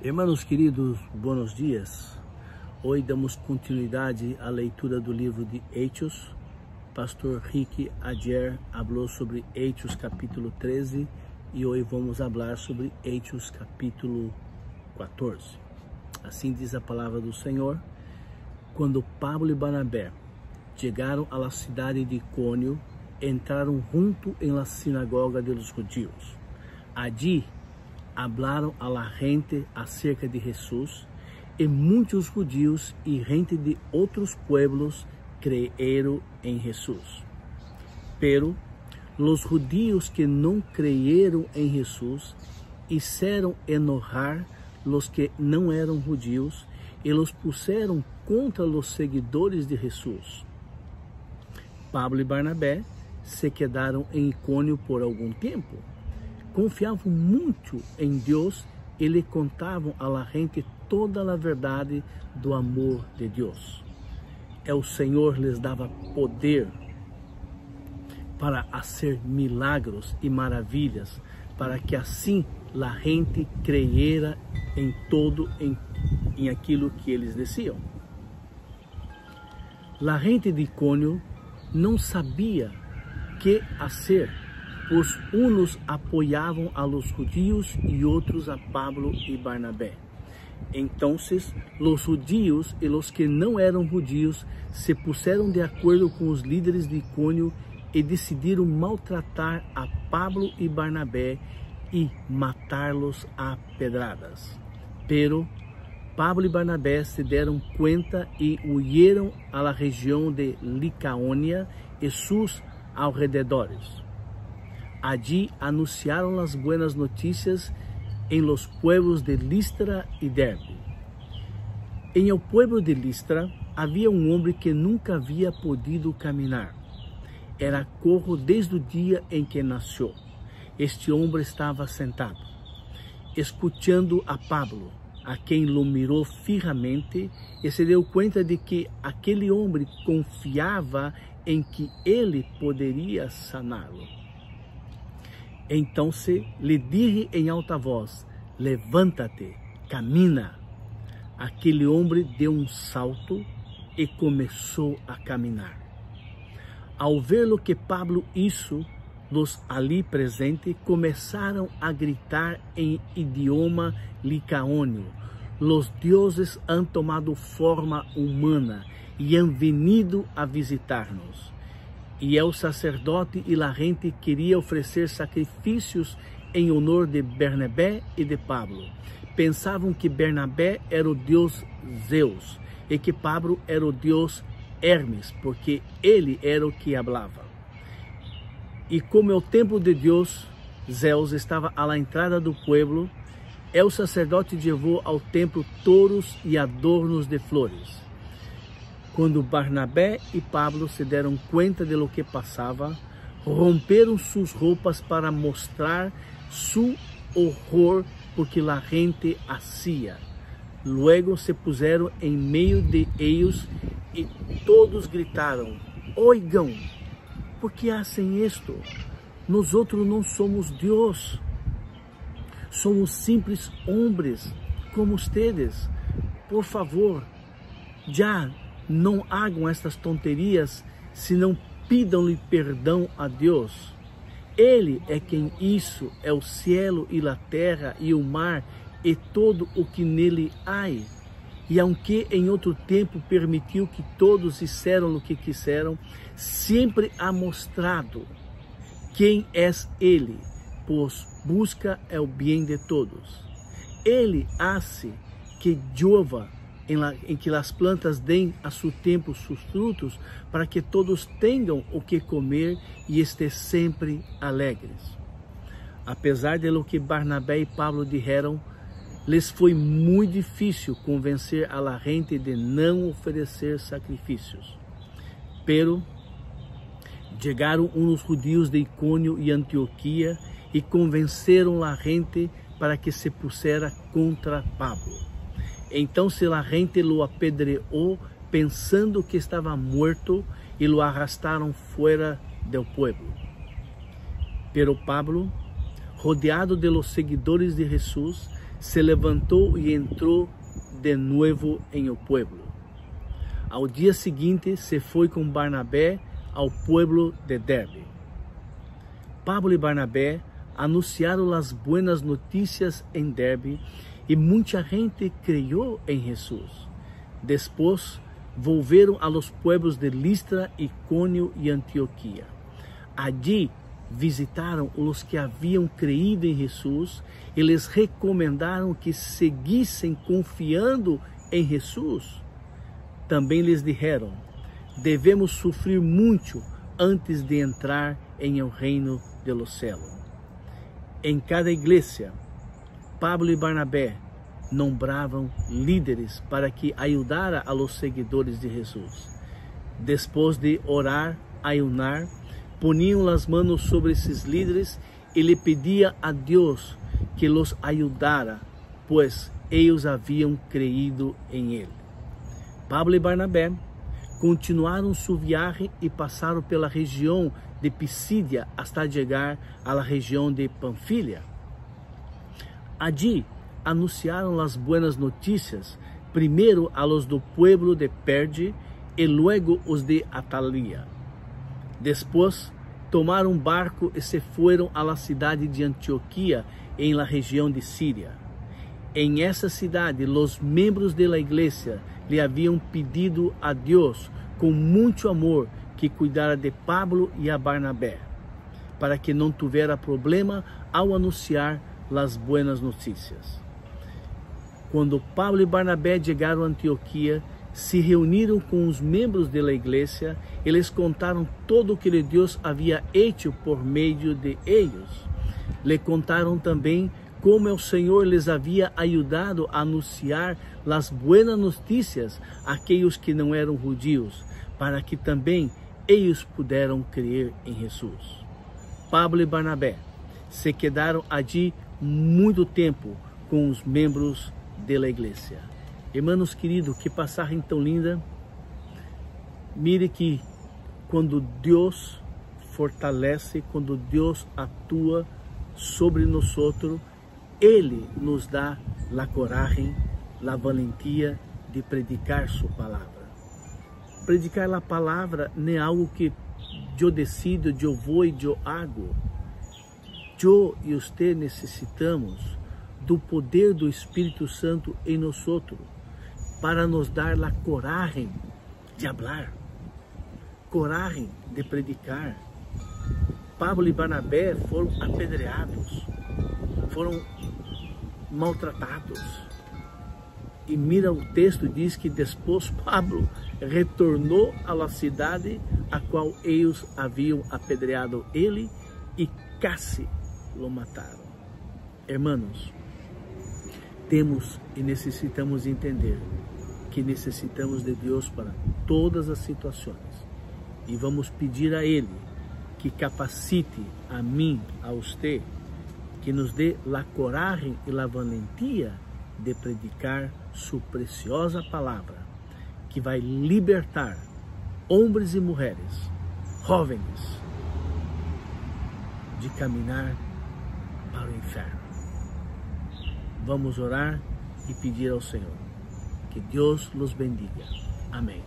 Hermanos queridos, buenos dias. Hoje damos continuidade à leitura do livro de Hechos. Pastor Rick ayer falou sobre Hechos capítulo 13 e hoje vamos falar sobre Hechos capítulo 14. Assim diz a palavra do Senhor. Quando Pablo e Barnabé chegaram à cidade de Icônio, entraram junto em la sinagoga de los judíos. Allí hablaron a la gente acerca de Jesús, y muchos judíos y gente de otros pueblos creyeron en Jesús. Pero los judíos que no creyeron en Jesús hicieron enojar los que no eran judíos y los pusieron contra los seguidores de Jesús. Pablo y Barnabé se quedaron en Icônio por algún tiempo. Confiavam muito em Deus e lhe contavam a la gente toda a verdade do amor de Deus. O Senhor lhes dava poder para fazer milagros e maravilhas, para que assim a gente creyera em em aquilo que eles diziam. A gente de Icônio não sabia que fazer, pues unos apoyavam a los judíos y otros a Pablo y Barnabé. Entonces, los judíos y los que no eran judíos se pusieron de acuerdo con los líderes de Icônio y decidieron maltratar a Pablo y Barnabé y matarlos a pedradas. Pero Pablo y Barnabé se dieron cuenta y huyeron a la región de Licaonia y sus alrededores. Allí anunciaron las buenas noticias en los pueblos de Listra y Derbe. En el pueblo de Listra había un hombre que nunca había podido caminar. Era cojo desde el día en que nació. Este hombre estaba sentado, escuchando a Pablo, a quien lo miró fijamente y se dio cuenta de que aquel hombre confiaba en que él podría sanarlo. Então lhe dije em alta voz: levanta-te, camina. Aquele homem deu salto e começou a caminhar. Ao ver lo que Pablo hizo, los ali presentes começaram a gritar em idioma licaônio: los dioses han tomado forma humana e han venido a visitar-nos. E el sacerdote e la gente queria oferecer sacrifícios em honor de Bernabé e de Pablo. Pensavam que Bernabé era o deus Zeus e que Pablo era o deus Hermes, porque ele era o que falava. E como o templo de Deus, Zeus, estava à entrada do pueblo, el sacerdote levou ao templo touros e adornos de flores. Quando Barnabé e Pablo se deram conta de lo que passava, romperam suas roupas para mostrar su horror porque a gente hacía. Luego se puseram em meio de ellos e todos gritaram: oigam, ¿por que hacen esto? Nosotros não somos Deus, somos simples hombres como ustedes. Por favor, já não hagam estas tonterias, senão pidam-lhe perdão a Deus. Ele é quem hizo o cielo e a terra e o mar e todo o que nele há. E aunque em outro tempo permitiu que todos hicieram o que quiseram, sempre ha mostrado quem é ele, pois busca o bem de todos. Ele hace que llueva em que as plantas deem a seu tempo seus frutos, para que todos tenham o que comer e estejam sempre alegres. Apesar de lo que Barnabé e Pablo dijeron, les foi muito difícil convencer a la gente de não oferecer sacrifícios. Pero chegaram uns judíos de Icônio e Antioquia e convenceram a gente para que se pusiera contra Pablo. Então a gente lo apedreou pensando que estava muerto e lo arrastaram fuera del pueblo. Pero Pablo, rodeado de los seguidores de Jesús, se levantou y entró de nuevo en el pueblo. Al día siguiente se fue con Barnabé al pueblo de Derbe. Pablo y Barnabé anunciaron las buenas noticias en Derbe y mucha gente creyó en Jesús. Después volvieron a los pueblos de Listra, Iconio y Antioquía. Allí visitaron los que habían creído en Jesús y les recomendaron que seguissem confiando en Jesús. Também les dijeron: devemos sufrir mucho antes de entrar en el reino de los cielos. En cada iglesia, Pablo y Barnabé nombravam líderes para que ayudara a los seguidores de Jesús. Después de orar, ayunar, ponían las manos sobre esses líderes y le pedían a Dios que los ayudara, pues ellos habían creído en Él. Pablo y Barnabé continuaram su viaje y pasaron pela região de Pisidia hasta llegar a la região de Panfilia. Allí anunciaron las buenas noticias, primero a los do pueblo de Perge y luego os de Atalia. Después tomaron barco y se fueron a la cidade de Antioquía en la região de Siria. En esa cidade, los miembros de la iglesia le habían pedido a Dios con mucho amor que cuidara de Pablo y a Barnabé, para que no tuviera problema ao anunciar las buenas noticias. Quando Pablo e Barnabé chegaram a Antioquia, se reuniram com os membros da igreja e les contaram todo o que Deus havia hecho por meio de eles. Le contaram também como o Senhor les havia ajudado a anunciar as buenas notícias àqueles que não eram judeus, para que também eles puderam crer em Jesus. Pablo e Barnabé se quedaram allí muito tempo com os membros da igreja. Hermanos queridos, que passagem tão linda. Mire que quando Deus fortalece, quando Deus atua sobre nós, Ele nos dá a coragem, a valentia de predicar sua palavra. Predicar a palavra não é algo que eu decido, eu vou e eu hago. Eu e você necessitamos do poder do Espírito Santo em nós para nos dar a coragem de falar, coragem de predicar. Pablo e Barnabé foram apedreados, foram maltratados. E mira, o texto diz que depois Pablo retornou à cidade a qual eles haviam apedreado ele e quase o mataram. Hermanos, temos e necessitamos entender que necessitamos de Deus para todas as situações e vamos pedir a Ele que capacite a mim, a você, que nos dê a coragem e a valentia de predicar sua preciosa palavra, que vai libertar homens e mulheres, jovens, de caminhar para o inferno. Vamos orar e pedir ao Senhor que Deus los bendiga. Amém.